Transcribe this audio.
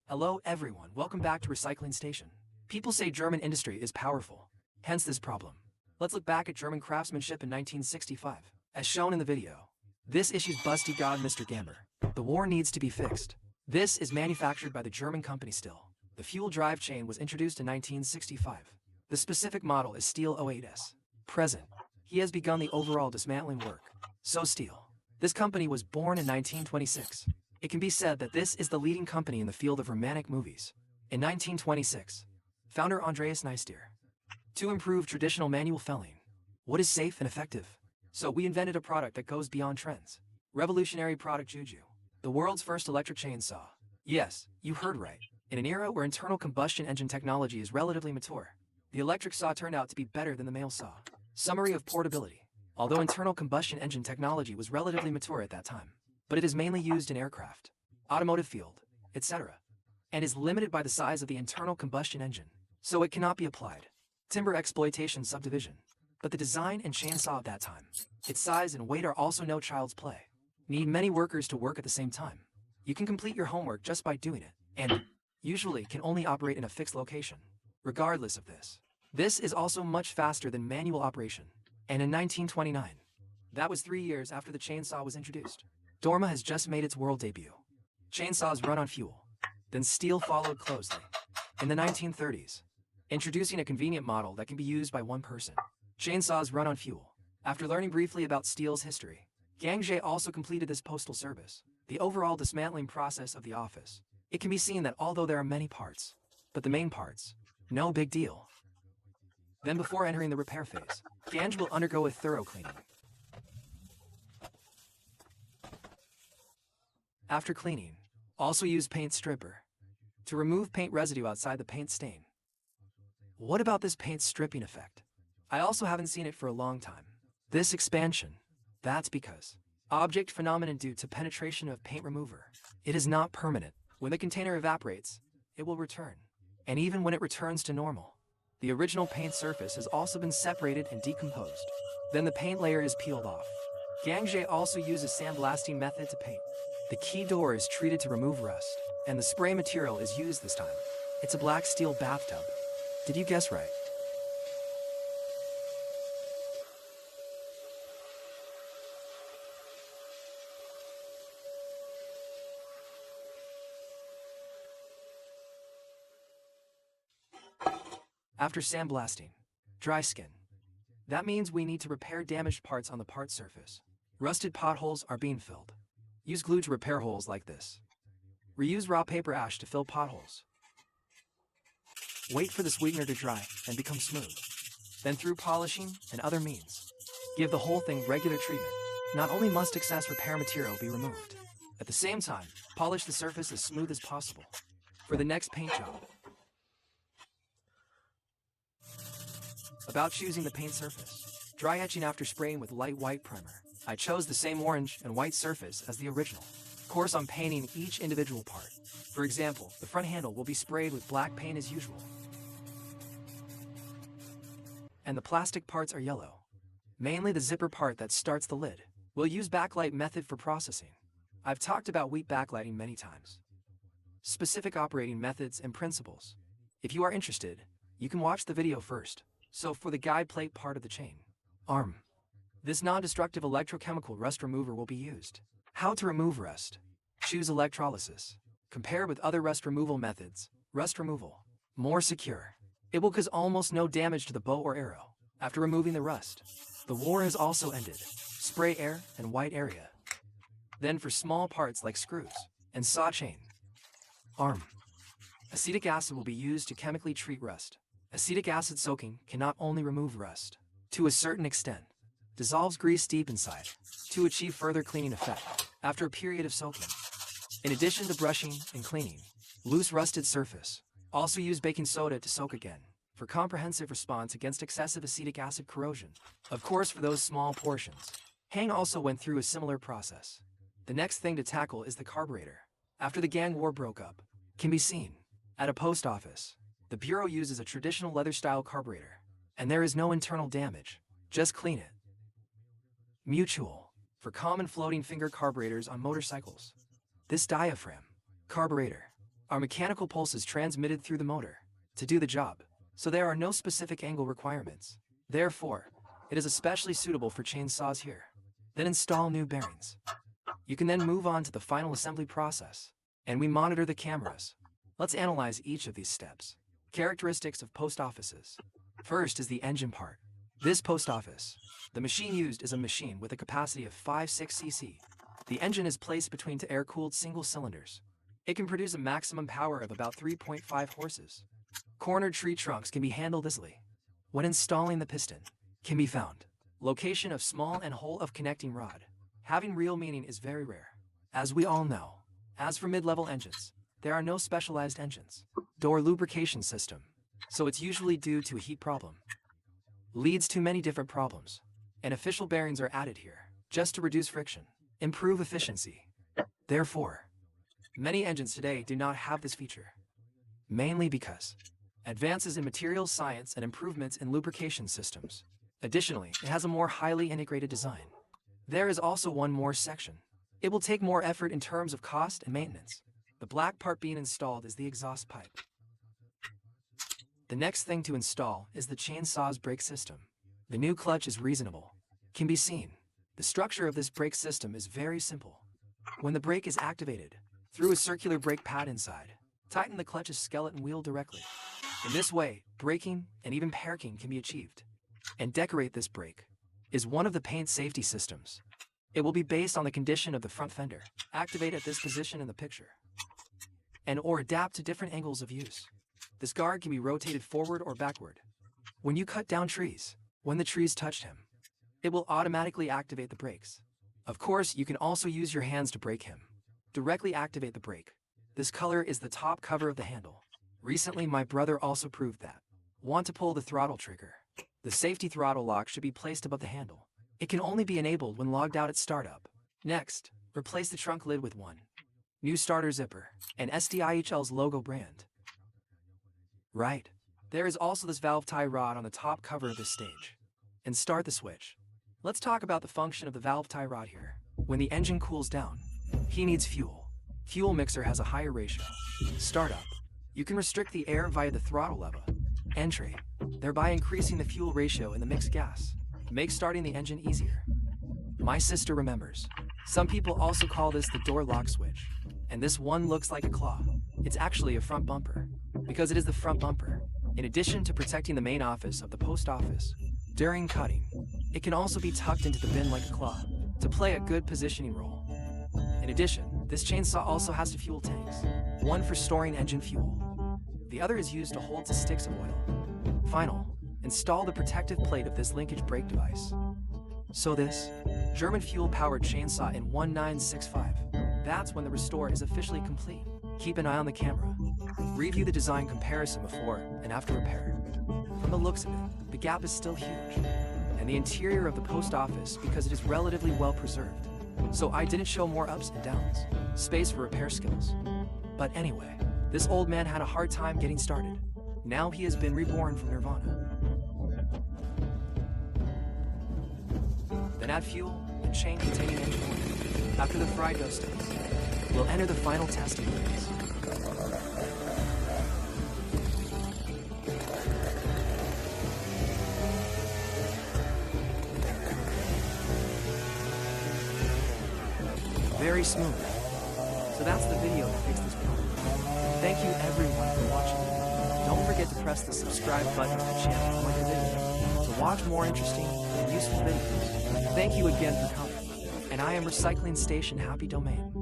Hello everyone, welcome back to Recycling Station. People say German industry is powerful, hence this problem. Let's look back at German craftsmanship in 1965. As shown in the video, this issue's busty god Mr. Gamber. The war needs to be fixed. This is manufactured by the German company Still. The fuel drive chain was introduced in 1965. The specific model is Steel 08S. Present. He has begun the overall dismantling work. So Steel. This company was born in 1926. It can be said that this is the leading company in the field of romantic movies. In 1926, founder Andreas Neistier. To improve traditional manual felling. What is safe and effective? So we invented a product that goes beyond trends. Revolutionary product Juju. The world's first electric chainsaw. Yes, you heard right. In an era where internal combustion engine technology is relatively mature, the electric saw turned out to be better than the manual saw. Summary of portability. Although internal combustion engine technology was relatively mature at that time, but it is mainly used in aircraft, automotive field, etc., and is limited by the size of the internal combustion engine, so it cannot be applied. Timber exploitation subdivision. But the design and chainsaw of that time, its size and weight are also no child's play. Need many workers to work at the same time. You can complete your homework just by doing it, and usually can only operate in a fixed location. Regardless of this, this is also much faster than manual operation. And in 1929, that was 3 years after the chainsaw was introduced. Dorma has just made its world debut. Chainsaws run on fuel. Then steel followed closely. In the 1930s, introducing a convenient model that can be used by one person. Chainsaws run on fuel. After learning briefly about steel's history, Gangje also completed this postal service. The overall dismantling process of the office. It can be seen that although there are many parts, but the main parts, no big deal. Then before entering the repair phase, Ganj will undergo a thorough cleaning. After cleaning, also use paint stripper to remove paint residue outside the paint stain. What about this paint stripping effect? I also haven't seen it for a long time. This expansion, that's because object phenomenon due to penetration of paint remover. It is not permanent. When the container evaporates, it will return. And even when it returns to normal, the original paint surface has also been separated and decomposed. Then the paint layer is peeled off. Gangje also uses sandblasting method to paint. The key door is treated to remove rust, and the spray material is used this time. It's a black steel bathtub. Did you guess right? After sandblasting, dry skin. That means we need to repair damaged parts on the part surface. Rusted potholes are being filled. Use glue to repair holes like this. Reuse raw paper ash to fill potholes. Wait for the sweetener to dry and become smooth. Then through polishing and other means, give the whole thing regular treatment. Not only must excess repair material be removed, at the same time, polish the surface as smooth as possible. For the next paint job. About choosing the paint surface. Dry etching after spraying with light white primer. I chose the same orange and white surface as the original. Of course, I'm painting each individual part. For example, the front handle will be sprayed with black paint as usual. And the plastic parts are yellow. Mainly the zipper part that starts the lid. We'll use backlight method for processing. I've talked about wheat backlighting many times. Specific operating methods and principles. If you are interested, you can watch the video first. So for the guide plate part of the chain, arm. This non-destructive electrochemical rust remover will be used. How to remove rust? Choose electrolysis. Compare with other rust removal methods. Rust removal. More secure. It will cause almost no damage to the bow or arrow. After removing the rust, the war has also ended. Spray air and white area. Then for small parts like screws and saw chain. Arm. Acetic acid will be used to chemically treat rust. Acetic acid soaking can not only remove rust, to a certain extent, dissolves grease deep inside, to achieve further cleaning effect, after a period of soaking. In addition to brushing and cleaning, loose rusted surface, also use baking soda to soak again, for comprehensive response against excessive acetic acid corrosion. Of course for those small portions. Hang also went through a similar process. The next thing to tackle is the carburetor. After the gang war broke up, can be seen, at a post office. The Bureau uses a traditional leather-style carburetor, and there is no internal damage. Just clean it. Mutual, for common floating finger carburetors on motorcycles. This diaphragm, carburetor, are mechanical pulses transmitted through the motor to do the job, so there are no specific angle requirements. Therefore, it is especially suitable for chainsaws here. Then install new bearings. You can then move on to the final assembly process, and we monitor the cameras. Let's analyze each of these steps. Characteristics of post offices. First is the engine part. This post office, the machine used is a machine with a capacity of 5.6 cc. The engine is placed between two air-cooled single cylinders. It can produce a maximum power of about 3.5 horses. Cornered tree trunks can be handled easily. When installing the piston, can be found. Location of small and hole of connecting rod. Having real meaning is very rare, as we all know. As for mid-level engines, there are no specialized engines. Door lubrication system, so it's usually due to a heat problem. Leads to many different problems, and official bearings are added here, just to reduce friction, improve efficiency. Therefore, many engines today do not have this feature, mainly because advances in materials science and improvements in lubrication systems. Additionally, it has a more highly integrated design. There is also one more section. It will take more effort in terms of cost and maintenance. The black part being installed is the exhaust pipe. The next thing to install is the chainsaw's brake system. The new clutch is reasonable. Can be seen. The structure of this brake system is very simple. When the brake is activated, through a circular brake pad inside, tighten the clutch's skeleton wheel directly. In this way, braking and even parking can be achieved. And decorate this brake is one of the paint safety systems. It will be based on the condition of the front fender. Activate at this position in the picture, and or adapt to different angles of use. This guard can be rotated forward or backward. When you cut down trees, when the trees touched him, it will automatically activate the brakes. Of course, you can also use your hands to brake him. Directly activate the brake. This color is the top cover of the handle. Recently, my brother also proved that. Want to pull the throttle trigger? The safety throttle lock should be placed above the handle. It can only be enabled when logged out at startup. Next, replace the trunk lid with one new starter zipper and SDIHL's logo brand. Right. There is also this valve tie rod on the top cover of this stage. And start the switch. Let's talk about the function of the valve tie rod here. When the engine cools down, he needs fuel. Fuel mixer has a higher ratio. Startup. You can restrict the air via the throttle lever. Entry, thereby increasing the fuel ratio in the mixed gas. Make starting the engine easier. My sister remembers. Some people also call this the door lock switch. And this one looks like a claw. It's actually a front bumper, because it is the front bumper. In addition to protecting the main office of the post office, during cutting, it can also be tucked into the bin like a claw, to play a good positioning role. In addition, this chainsaw also has two fuel tanks, one for storing engine fuel. The other is used to hold to sticks of oil. Final, install the protective plate of this linkage brake device. So this German fuel-powered chainsaw in 1965. That's when the restore is officially complete. Keep an eye on the camera. Review the design comparison before and after repair. From the looks of it, the gap is still huge. And the interior of the post office, because it is relatively well preserved. So I didn't show more ups and downs. Space for repair skills. But anyway, this old man had a hard time getting started. Now he has been reborn from Nirvana. Then add fuel and chain containing engine oil. After the fried dough sticks, we'll enter the final testing phase. Very smooth. So that's the video that fixed this problem. Thank you everyone for watching. Don't forget to press the subscribe button on the channel and like the video to watch more interesting and useful videos. Thank you again for coming. And I am Recycling Station Happy Domain.